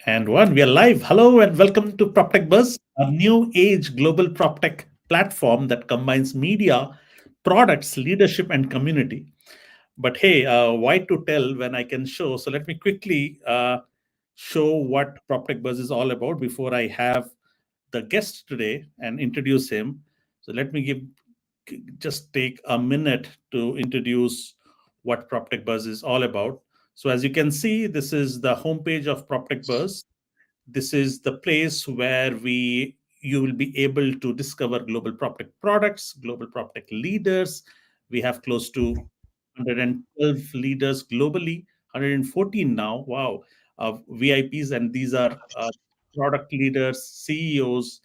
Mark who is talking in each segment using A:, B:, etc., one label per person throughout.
A: And one, we are live. Hello and welcome to PropTechBuzz, a new age global PropTech platform that combines media, products, leadership, and community. But hey, why to tell when I can show? So let me quickly show what PropTechBuzz is all about before I have the guest today and introduce him. So let me just take a minute to introduce what PropTechBuzz is all about. So as you can see, this is the homepage of PropTechBuzz. This is the place where you will be able to discover global PropTech products, global PropTech leaders. We have close to 112 leaders globally, 114 now. Wow, VIPs, and these are product leaders, CEOs,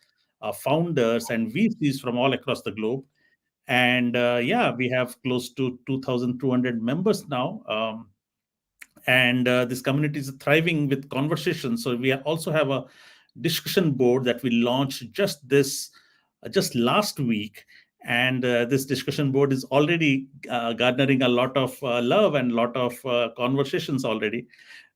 A: founders, and VCs from all across the globe. And yeah, we have close to 2,200 members now. And this community is thriving with conversations. So we also have a discussion board that we launched just last week, and this discussion board is already garnering a lot of love and a lot of conversations already.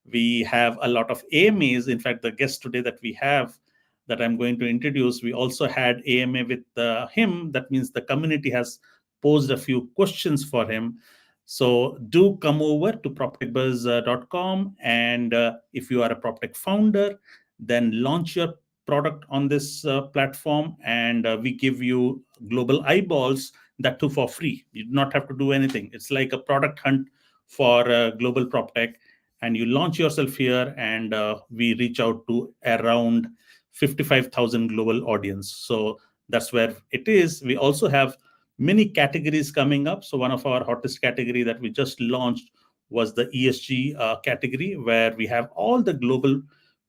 A: We have a lot of AMAs. In fact, the guest today that we have, that I'm going to introduce, we also had AMA with him. That means the community has posed a few questions for him. So do come over to proptechbuzz.com, and if you are a PropTech founder, then launch your product on this platform, and we give you global eyeballs, that too for free. You do not have to do anything. It's like a product hunt for global PropTech, and you launch yourself here, and we reach out to around 55,000 global audience. So that's where it is. We also have many categories coming up. So one of our hottest category that we just launched was the ESG category, where we have all the global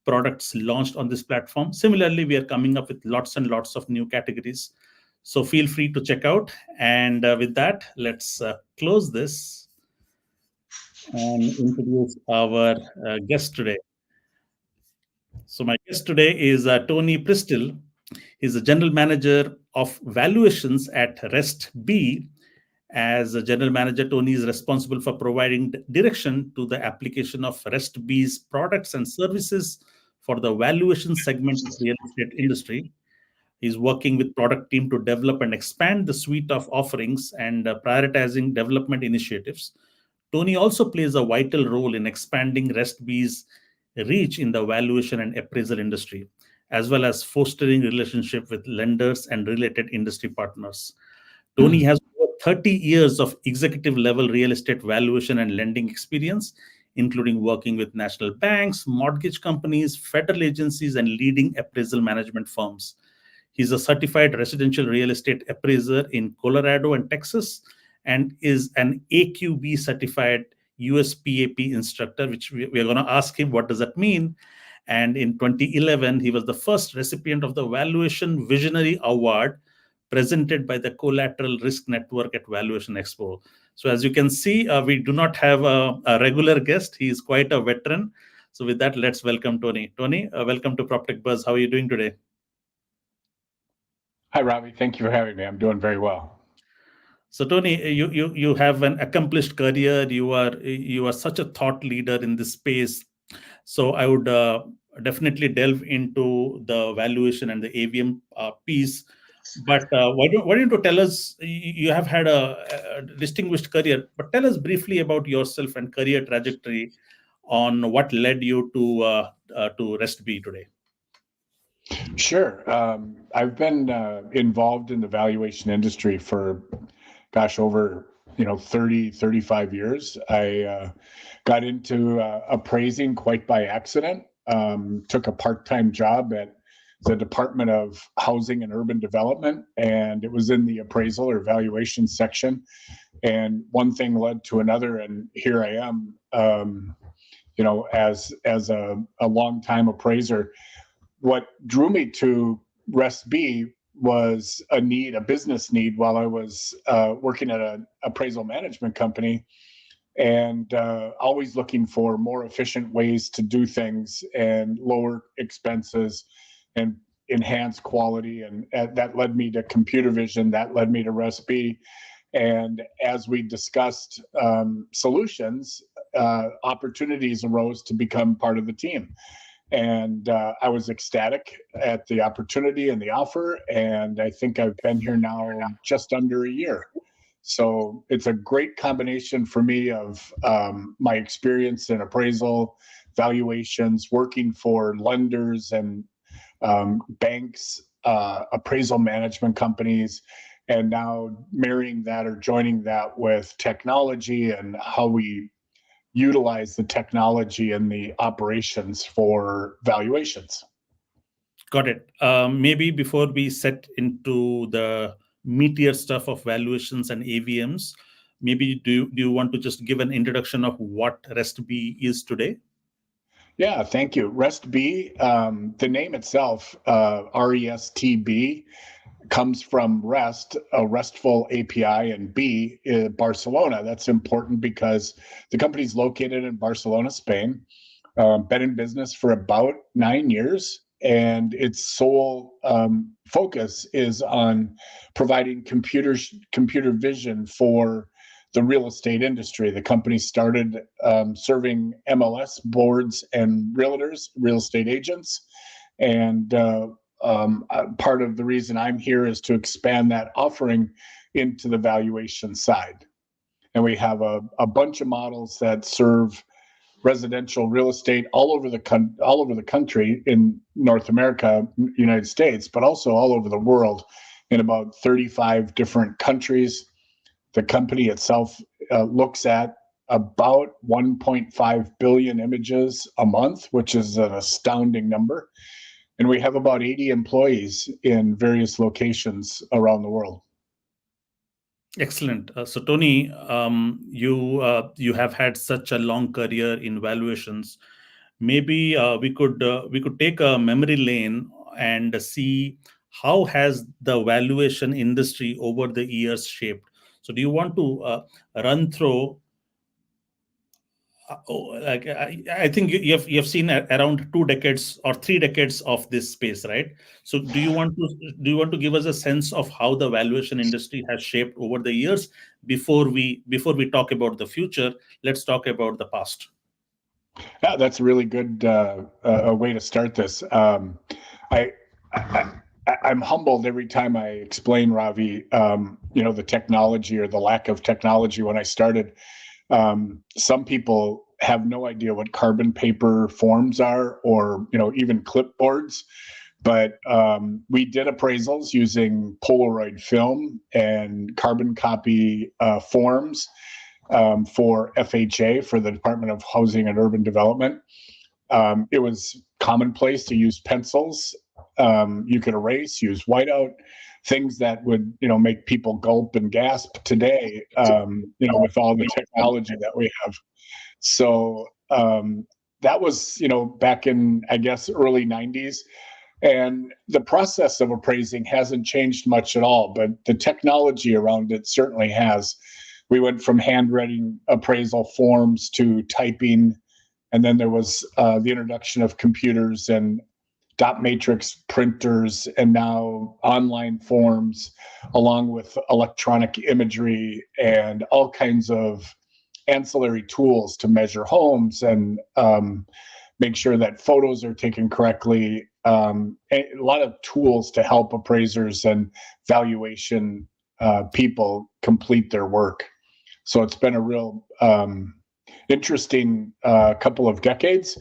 A: products launched on this platform. Similarly, we are coming up with lots and lots of new categories. So feel free to check out. And with that, let's close this and introduce our guest today. So my guest today is Tony Pristil. He's the general manager of valuations at RestB. As a general manager, Tony is responsible for providing direction to the application of RestB's products and services for the valuation segment of real estate industry. He's working with product team to develop and expand the suite of offerings and prioritizing development initiatives. Tony also plays a vital role in expanding RestB's reach in the valuation and appraisal industry, as well as fostering relationship with lenders and related industry partners. Tony has over 30 years of executive level real estate valuation and lending experience, including working with national banks, mortgage companies, federal agencies, and leading appraisal management firms. He's a certified residential real estate appraiser in Colorado and Texas, and is an AQB certified USPAP instructor, which we are going to ask him what does that mean. And in 2011, he was the first recipient of the Valuation Visionary Award presented by the Collateral Risk Network at Valuation Expo. So as you can see, we do not have a regular guest. He is quite a veteran. So with that, let's welcome Tony. Tony, welcome to PropTech Buzz. How are you doing today?
B: Hi, Ravi. Thank you for having me. I'm doing very well.
A: So Tony, you have an accomplished career. You are such a thought leader in this space. So I would definitely delve into the valuation and the AVM piece. But why don't you tell us? You have had a distinguished career, but tell us briefly about yourself and career trajectory on what led you to RestB today.
B: Sure. I've been involved in the valuation industry for, over 30, 35 years. I got into appraising quite by accident. Took a part-time job at the Department of Housing and Urban Development, and it was in the appraisal or valuation section. And one thing led to another, and here I am. As a long-time appraiser. What drew me to RestB was a business need while I was working at an appraisal management company, and always looking for more efficient ways to do things and lower expenses and enhance quality. And that led me to computer vision. That led me to RestB. And as we discussed solutions, opportunities arose to become part of the team. And I was ecstatic at the opportunity and the offer. And I think I've been here now just under a year. So it's a great combination for me of my experience in appraisal, valuations, working for lenders and banks, appraisal management companies, and now marrying that or joining that with technology and how we utilize the technology in the operations for valuations.
A: Got it. Maybe before we set into the meatier stuff of valuations and AVMs, maybe do you want to just give an introduction of what RestB is today?
B: Yeah, thank you. RestB, the name itself, RESTB, comes from REST, a RESTful API, and B, Barcelona. That's important because the company's located in Barcelona, Spain. Been in business for about 9 years, and its sole focus is on providing computer vision for the real estate industry. The company started serving MLS boards and realtors, real estate agents, and part of the reason I'm here is to expand that offering into the valuation side. And we have a bunch of models that serve residential real estate all over the country in North America, United States, but also all over the world in about 35 different countries. The company itself looks at about 1.5 billion images a month, which is an astounding number. And we have about 80 employees in various locations around the world.
A: Excellent. So Tony, you have had such a long career in valuations. Maybe we could take a memory lane and see how has the valuation industry over the years shaped. So do you want to run through? Like I think you have seen around 2 decades or 3 decades of this space, right? So do you want to give us a sense of how the valuation industry has shaped over the years before we talk about the future? Let's talk about the past.
B: Yeah, that's a really good way to start this. I'm humbled every time I explain, Ravi, the technology or the lack of technology when I started. Some people have no idea what carbon paper forms are, or even clipboards. But we did appraisals using Polaroid film and carbon copy forms for FHA, for the Department of Housing and Urban Development. It was commonplace to use pencils. You could erase, use whiteout. Things that would, make people gulp and gasp today, with all the technology that we have. So that was, back in, I guess, early 90s. And the process of appraising hasn't changed much at all, but the technology around it certainly has. We went from handwriting appraisal forms to typing, and then there was the introduction of computers and dot matrix printers, and now online forms, along with electronic imagery and all kinds of ancillary tools to measure homes and make sure that photos are taken correctly. A lot of tools to help appraisers and valuation people complete their work. So it's been a real interesting couple of decades.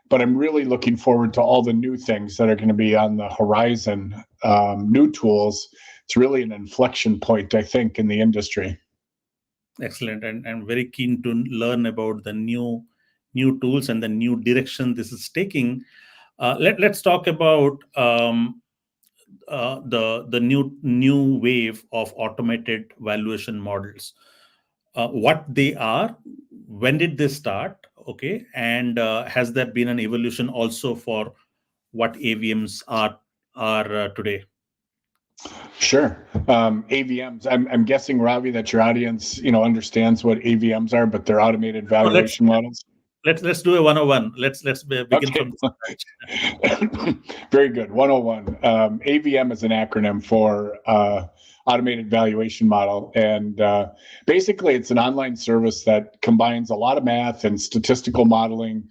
B: But I'm really looking forward to all the new things that are going to be on the horizon, new tools. It's really an inflection point, I think, in the industry.
A: Excellent, and I'm very keen to learn about the new tools and the new direction this is taking. Let's talk about the new wave of automated valuation models. What they are, when did they start? Okay, and has there been an evolution also for what AVMs are today?
B: Sure. AVMs. I'm guessing, Ravi, that your audience, understands what AVMs are, but they're automated valuation models.
A: Let's do a 101. Let's begin from
B: scratch. Very good. 101. AVM is an acronym for automated valuation model, and basically it's an online service that combines a lot of math and statistical modeling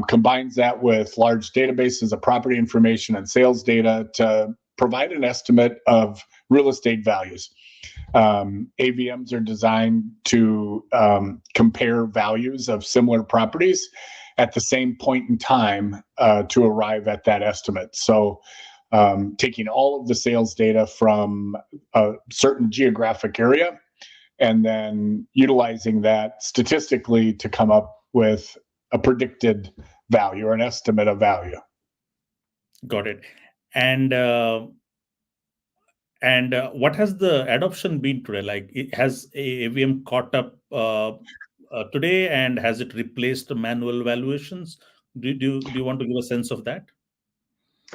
B: combines that with large databases of property information and sales data to provide an estimate of real estate values. AVMs are designed to compare values of similar properties at the same point in time to arrive at that estimate. So taking all of the sales data from a certain geographic area and then utilizing that statistically to come up with a predicted value or an estimate of value.
A: Got it. And what has the adoption been today? Like, has AVM caught up today, and has it replaced the manual valuations? Do you want to give a sense of that?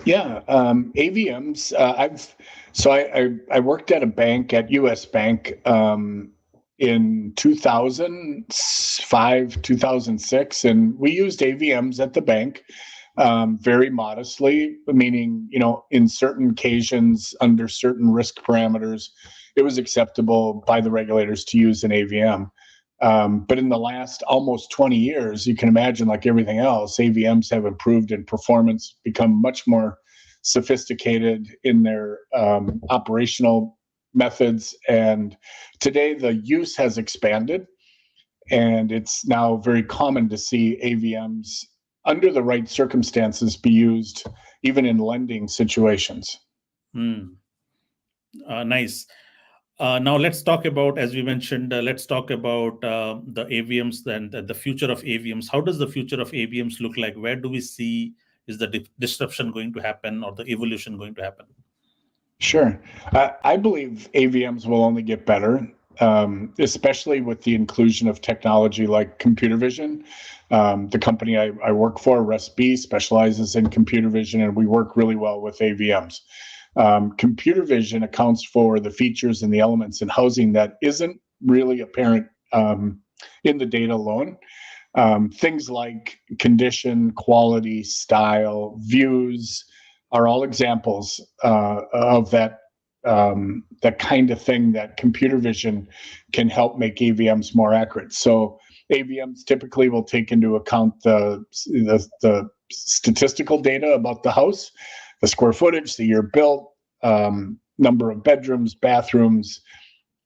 B: Yeah, AVMs. I worked at a bank at US Bank in 2005, 2006, and we used AVMs at the bank very modestly, meaning, in certain occasions, under certain risk parameters, it was acceptable by the regulators to use an AVM. But in the last almost 20 years, you can imagine, like everything else, AVMs have improved in performance, become much more sophisticated in their operational methods. And today the use has expanded, and it's now very common to see AVMs under the right circumstances be used even in lending situations.
A: Nice. Now let's talk about, as we mentioned, let's talk about the AVMs and the future of AVMs. How does the future of AVMs look like? Where do we see is the disruption going to happen, or the evolution going to happen?
B: Sure. I believe AVMs will only get better, especially with the inclusion of technology like computer vision. The company I work for, RestB, specializes in computer vision, and we work really well with AVMs. Computer vision accounts for the features and the elements in housing that isn't really apparent in the data alone. Things like condition, quality, style, views are all examples of that kind of thing that computer vision can help make AVMs more accurate. So AVMs typically will take into account the statistical data about the house, the square footage, the year built, number of bedrooms, bathrooms,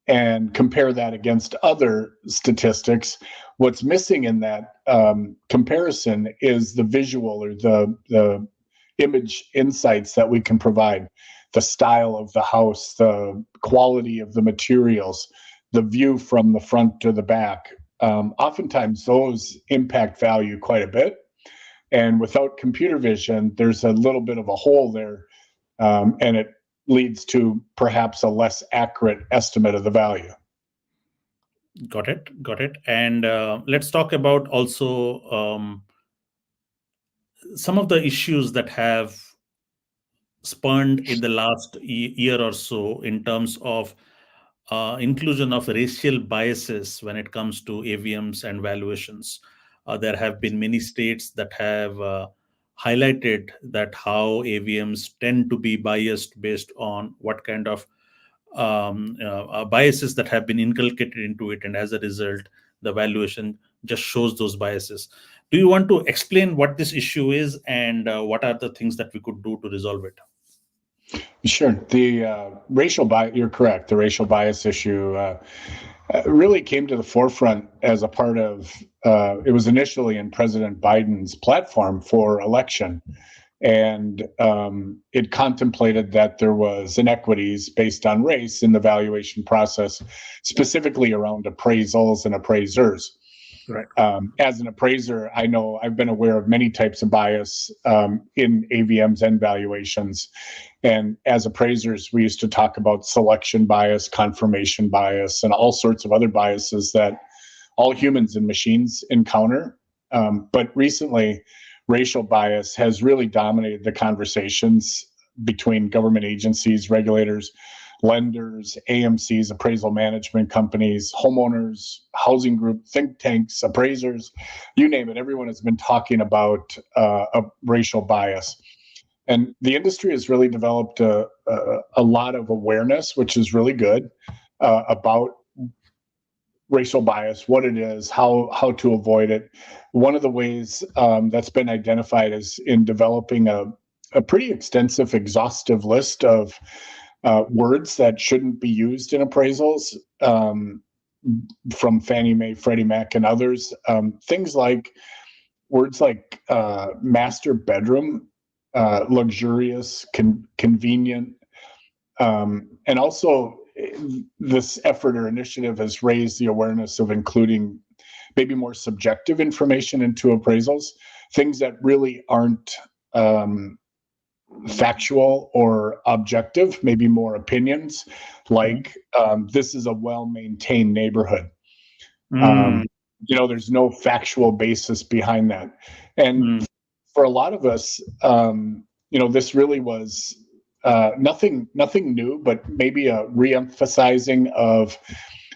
B: and compare that against other statistics. What's missing in that comparison is the visual or the image insights that we can provide, the style of the house, the quality of the materials, the view from the front to the back. Oftentimes those impact value quite a bit. And without computer vision, there's a little bit of a hole there, and it leads to perhaps a less accurate estimate of the value.
A: Got it. And let's talk about also some of the issues that have spawned in the last year or so in terms of inclusion of racial biases when it comes to AVMs and valuations. There have been many states that have highlighted that how AVMs tend to be biased based on what kind of biases that have been inculcated into it, and as a result, the valuation just shows those biases. Do you want to explain what this issue is and what are the things that we could do to resolve it?
B: Sure. The racial bias, you're correct. The racial bias issue really came to the forefront as a part of, it was initially in President Biden's platform for election. And it contemplated that there was inequities based on race in the valuation process, specifically around appraisals and appraisers.
A: Right.
B: As an appraiser, I know I've been aware of many types of bias in AVMs and valuations. And as appraisers, we used to talk about selection bias, confirmation bias, and all sorts of other biases that all humans and machines encounter. But recently, racial bias has really dominated the conversations between government agencies, regulators, lenders, AMCs, appraisal management companies, homeowners, housing group, think tanks, appraisers, you name it. Everyone has been talking about a racial bias. And the industry has really developed a lot of awareness, which is really good, about racial bias, what it is, how to avoid it. One of the ways that's been identified is in developing a pretty extensive, exhaustive list of words that shouldn't be used in appraisals from Fannie Mae, Freddie Mac, and others. Things like words like master bedroom, luxurious, convenient, and also this effort or initiative has raised the awareness of including maybe more subjective information into appraisals, things that really aren't factual or objective, maybe more opinions, like this is a well-maintained neighborhood. There's no factual basis behind that. And for a lot of us, this really was nothing new, but maybe a re-emphasizing of,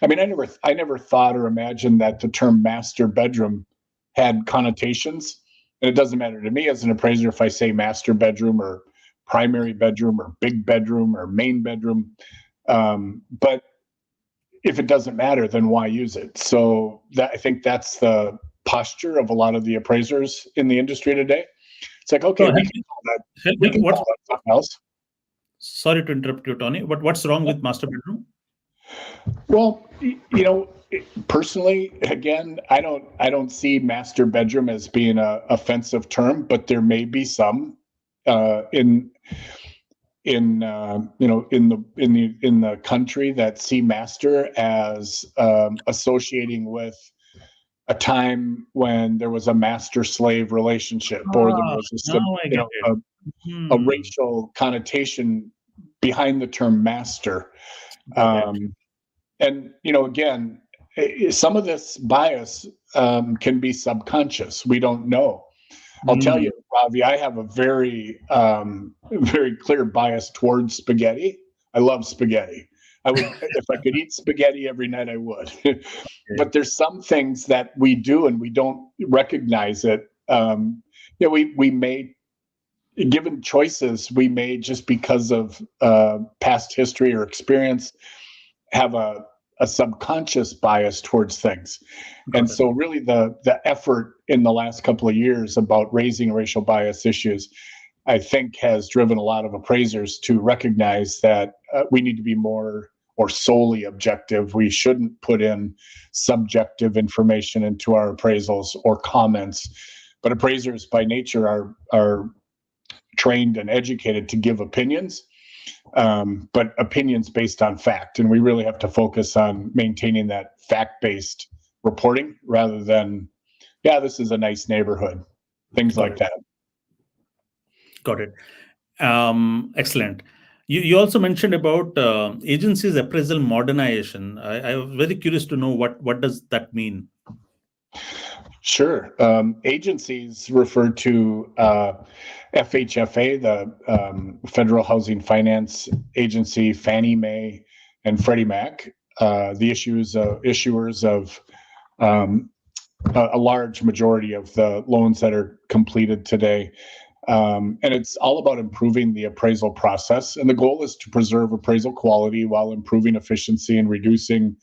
B: I never thought or imagined that the term master bedroom had connotations. And it doesn't matter to me as an appraiser if I say master bedroom or primary bedroom or big bedroom or main bedroom. But if it doesn't matter, then why use it? So I think that's the posture of a lot of the appraisers in the industry today. It's like, okay, we can call that something else.
A: Sorry to interrupt you, Tony, but what's wrong with master bedroom?
B: Well, personally, again, I don't see master bedroom as being an offensive term, but there may be some in the country that see master as associating with a time when there was a master-slave relationship, or there was a racial connotation behind the term master. And again, some of this bias can be subconscious. We don't know. I'll tell you, Ravi, I have a very, very clear bias towards spaghetti. I love spaghetti. I would, if I could eat spaghetti every night, I would. But there's some things that we do and we don't recognize it. We may, given choices, we may, just because of past history or experience, have a subconscious bias towards things. And so really the effort in the last couple of years about raising racial bias issues, I think, has driven a lot of appraisers to recognize that we need to be more or solely objective. We shouldn't put in subjective information into our appraisals or comments. But appraisers by nature are trained and educated to give opinions. But opinions based on fact. And we really have to focus on maintaining that fact-based reporting rather than, this is a nice neighborhood, things like that.
A: Got it. Excellent. You also mentioned about agencies' appraisal modernization. I was very curious to know what does that mean?
B: Sure. Agencies refer to FHFA, the Federal Housing Finance Agency, Fannie Mae, and Freddie Mac, the issuers of a large majority of the loans that are completed today. And it's all about improving the appraisal process. And the goal is to preserve appraisal quality while improving efficiency and reducing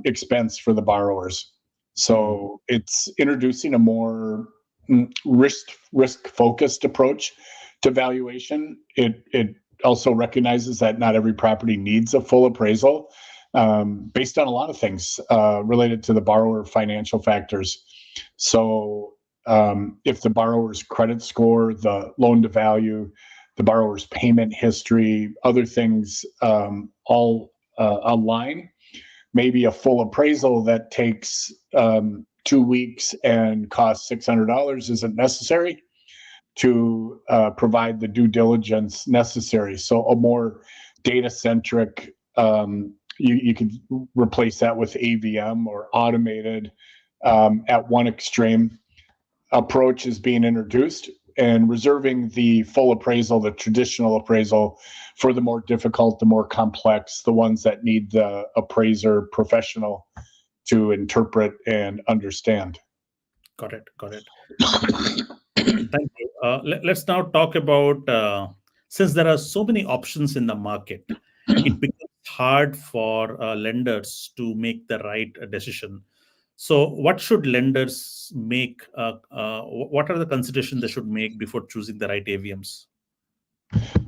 B: expense for the borrowers. So it's introducing a more risk-focused approach to valuation. It also recognizes that not every property needs a full appraisal based on a lot of things related to the borrower financial factors. So if the borrower's credit score, the loan to value, the borrower's payment history, other things all align, maybe a full appraisal that takes 2 weeks and costs $600 isn't necessary to provide the due diligence necessary. So a more data-centric, you could replace that with AVM or automated at one extreme. Approach is being introduced, and reserving the full appraisal, the traditional appraisal, for the more difficult, the more complex, the ones that need the appraiser professional to interpret and understand.
A: Got it. Thank you. Let's now talk about, since there are so many options in the market, it becomes hard for lenders to make the right decision. So what should lenders make? What are the considerations they should make before choosing the right AVMs?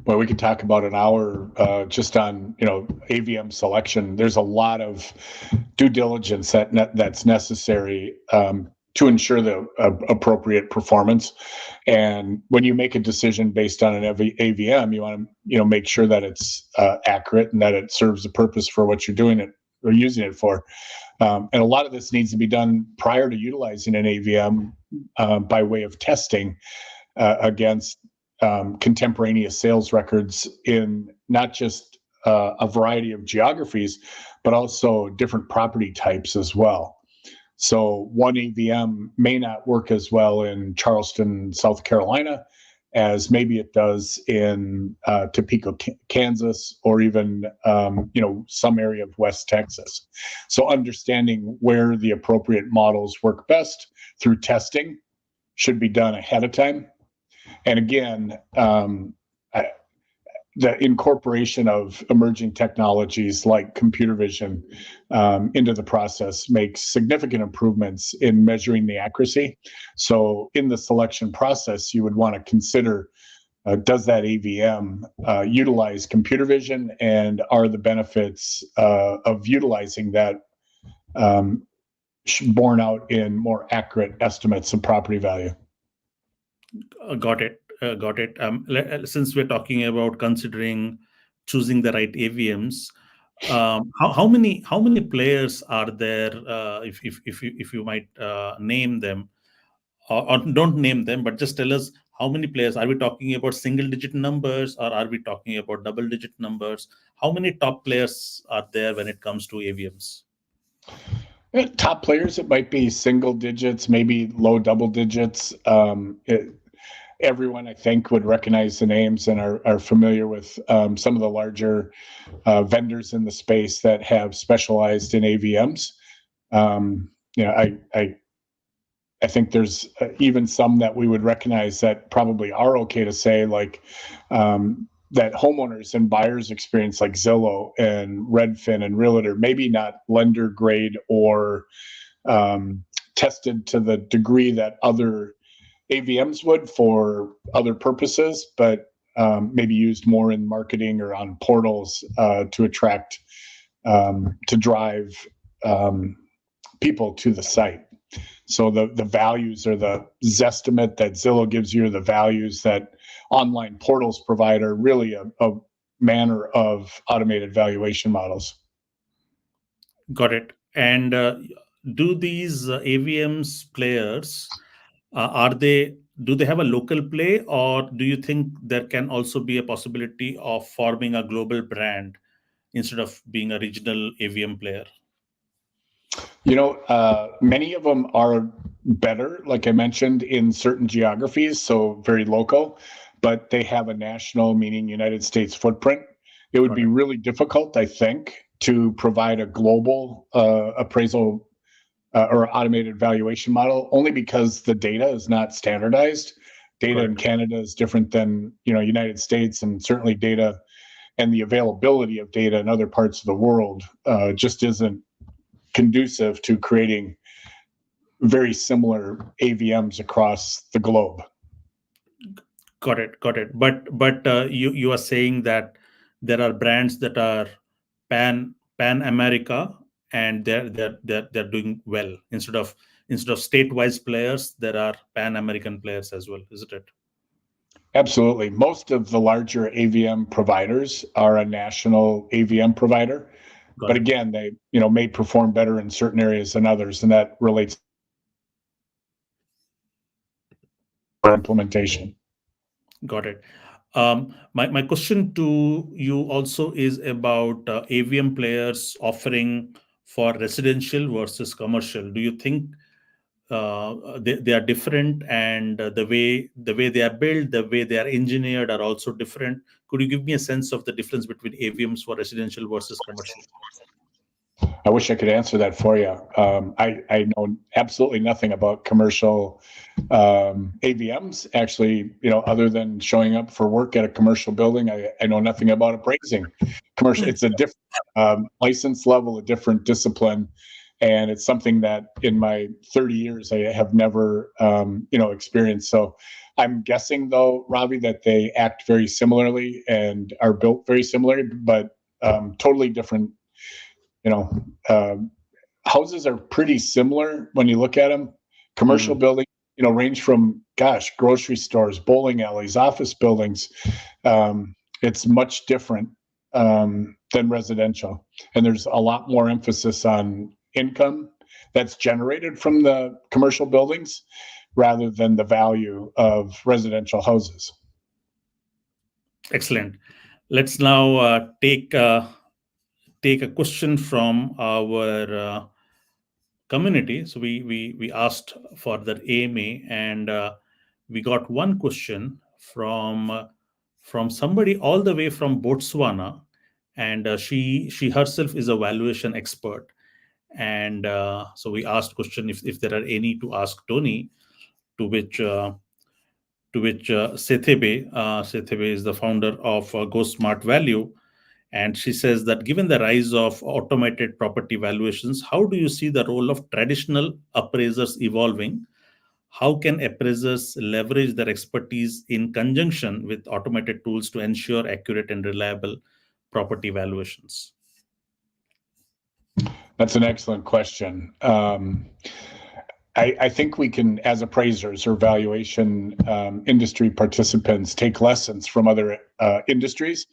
B: Well, we could talk about an hour just on AVM selection. There's a lot of due diligence that's necessary to ensure the appropriate performance. And when you make a decision based on an AVM, you want to make sure that it's accurate and that it serves the purpose for what you're doing it or using it for. And a lot of this needs to be done prior to utilizing an AVM by way of testing against contemporaneous sales records in not just a variety of geographies, but also different property types as well. So one AVM may not work as well in Charleston, South Carolina, as maybe it does in Topeka, Kansas, or even some area of West Texas. So understanding where the appropriate models work best through testing should be done ahead of time. And again, the incorporation of emerging technologies like computer vision into the process makes significant improvements in measuring the accuracy. So in the selection process, you would want to consider, does that AVM utilize computer vision, and are the benefits of utilizing that borne out in more accurate estimates of property value?
A: Got it. Since we're talking about considering choosing the right AVMs, how many players are there? If you might name them, or don't name them, but just tell us how many players are we talking about? Single digit numbers, or are we talking about double digit numbers? How many top players are there when it comes to AVMs?
B: Top players, it might be single digits, maybe low double digits. Everyone, I think, would recognize the names and are familiar with some of the larger vendors in the space that have specialized in AVMs. I think there's even some that we would recognize that probably are okay to say, like that homeowners and buyers experience, like Zillow and Redfin and Realtor, maybe not lender grade or tested to the degree that other AVMs would for other purposes, but maybe used more in marketing or on portals to attract, to drive people to the site. So the values, or the Zestimate that Zillow gives you, or the values that online portals provide, are really a manner of automated valuation models.
A: Got it. And do these AVMs players, do they have a local play, or do you think there can also be a possibility of forming a global brand instead of being a regional AVM player?
B: Many of them are better, like I mentioned, in certain geographies, so very local, but they have a national, meaning United States footprint. It would be really difficult, I think, to provide a global appraisal or automated valuation model, only because the data is not standardized. Data in Canada is different than United States, and certainly data and the availability of data in other parts of the world just isn't conducive to creating very similar AVMs across the globe.
A: Got it. But you are saying that there are brands that are pan America, and they're doing well. Instead of state-wise players, there are pan American players as well, isn't it?
B: Absolutely. Most of the larger AVM providers are a national AVM provider, but again, they may perform better in certain areas than others, and that relates to implementation.
A: Got it. My question to you also is about AVM players offering for residential versus commercial. Do you think they are different, and the way they are built, the way they are engineered are also different? Could you give me a sense of the difference between AVMs for residential versus commercial?
B: I wish I could answer that for you. I know absolutely nothing about commercial AVMs. Actually, other than showing up for work at a commercial building, I know nothing about appraising. Commercial, it's a different license level, a different discipline, and it's something that in my 30 years I have never experienced. So I'm guessing, though, Ravi, that they act very similarly and are built very similarly, but totally different. Houses are pretty similar when you look at them. Commercial buildings, range from, grocery stores, bowling alleys, office buildings. It's much different than residential. And there's a lot more emphasis on income that's generated from the commercial buildings rather than the value of residential houses.
A: Excellent. Let's now take a question from our community. So we asked for the AMA, and we got one question from somebody all the way from Botswana, and she herself is a valuation expert. And so we asked question if there are any to ask Tony, to which Sethebe is the founder of Go Smart Value. And she says that given the rise of automated property valuations, how do you see the role of traditional appraisers evolving? How can appraisers leverage their expertise in conjunction with automated tools to ensure accurate and reliable property valuations?
B: That's an excellent question. I think we can, as appraisers or valuation industry participants, take lessons from other industries.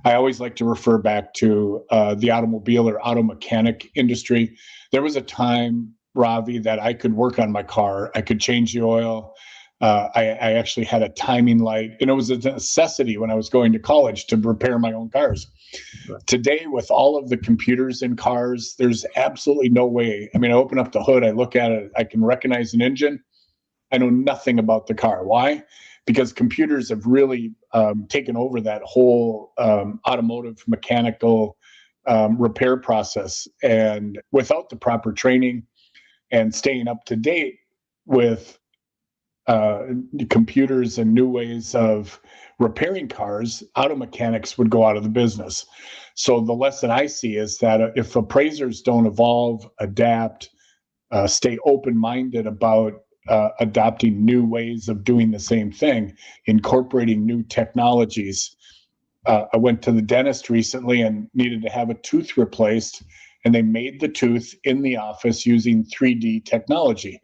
B: I always like to refer back to the automobile or auto mechanic industry. There was a time, Ravi, that I could work on my car. I could change the oil. I actually had a timing light, and it was a necessity when I was going to college to repair my own cars. Right. Today, with all of the computers in cars, there's absolutely no way. I mean, I open up the hood, I look at it, I can recognize an engine. I know nothing about the car. Why? Because computers have really taken over that whole automotive mechanical repair process. And without the proper training and staying up to date with computers and new ways of repairing cars, auto mechanics would go out of the business. So the lesson I see is that if appraisers don't evolve, adapt, stay open-minded about adopting new ways of doing the same thing, incorporating new technologies. I went to the dentist recently and needed to have a tooth replaced, and they made the tooth in the office using 3D technology.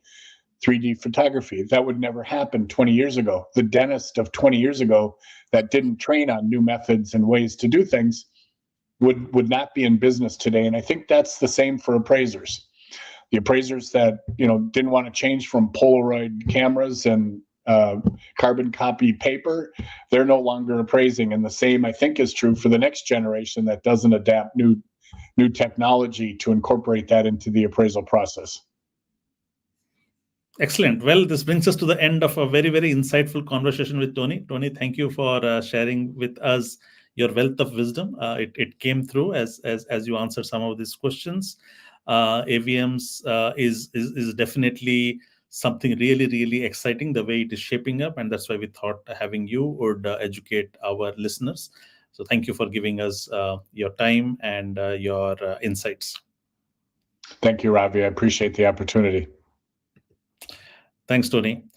B: 3D photography. That would never happen 20 years ago. The dentist of 20 years ago that didn't train on new methods and ways to do things would not be in business today. And I think that's the same for appraisers. The appraisers that didn't want to change from Polaroid cameras and carbon copy paper, they're no longer appraising. And the same, I think, is true for the next generation that doesn't adapt new technology to incorporate that into the appraisal process.
A: Excellent. Well, this brings us to the end of a very, very insightful conversation with Tony. Tony, thank you for sharing with us your wealth of wisdom. It came through as you answered some of these questions. AVMs is definitely something really, really exciting, the way it is shaping up. And that's why we thought having you would educate our listeners. So thank you for giving us your time and your insights.
B: Thank you, Ravi. I appreciate the opportunity.
A: Thanks, Tony.